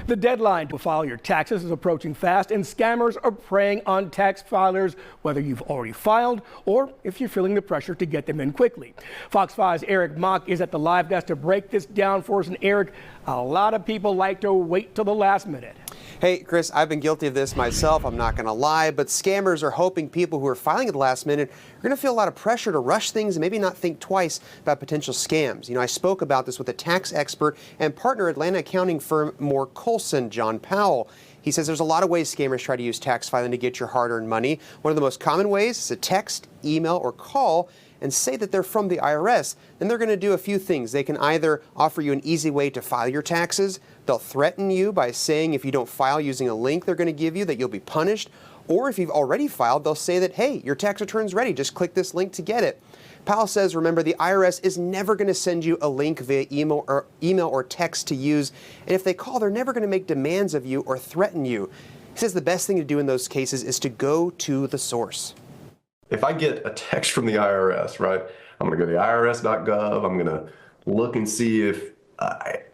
The deadline to file your taxes is approaching fast, and scammers are preying on tax filers, whether you've already filed or if you're feeling the pressure to get them in quickly. Fox 5's Eric Mock is at the live desk to break this down for us. And Eric, a lot of people like to wait till the last minute. Hey, Chris, I've been guilty of this myself, I'm not going to lie, but scammers are hoping people who are filing at the last minute are going to feel a lot of pressure to rush things and maybe not think twice about potential scams. You know, I spoke about this with a tax expert and partner Atlanta accounting firm Moore Colson, John Powell. He says there's a lot of ways scammers try to use tax filing to get your hard-earned money. One of the most common ways is a text, email, or call and say that they're from the IRS. Then they're going to do a few things. They can either offer you an easy way to file your taxes. They'll threaten you by saying if you don't file using a link they're going to give you that you'll be punished. Or if you've already filed, they'll say that, hey, your tax return's ready. Just click this link to get it. Powell says, remember, the IRS is never going to send you a link via email or text to use. And if they call, they're never going to make demands of you or threaten you. He says the best thing to do in those cases is to go to the source. If I get a text from the IRS, right, I'm going to go to irs.gov. I'm going to look and see if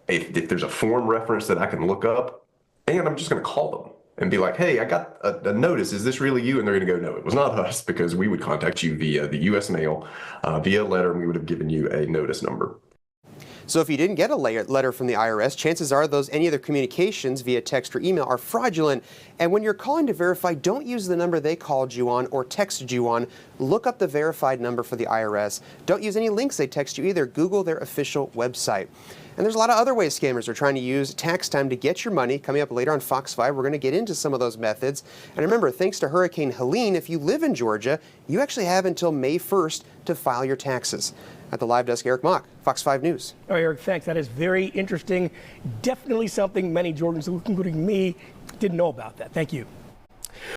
there's a form reference that I can look up, and I'm just going to call them and be like, hey, I got a notice. Is this really you? And they're going to go, no, it was not us, because we would contact you via the U.S. mail, via letter, and we would have given you a notice number. So if you didn't get a letter from the IRS, chances are any other communications via text or email are fraudulent. And when you're calling to verify, don't use the number they called you on or texted you on. Look up the verified number for the IRS. Don't use any links they text you either. Google their official website. And there's a lot of other ways scammers are trying to use tax time to get your money. Coming up later on Fox 5, we're going to get into some of those methods. And remember, thanks to Hurricane Helene, if you live in Georgia, you actually have until May 1st to file your taxes. At the live desk, Eric Mock, Fox 5 News. Oh, Eric, thanks. That is very interesting. Definitely something many Georgians, including me, didn't know about that. Thank you.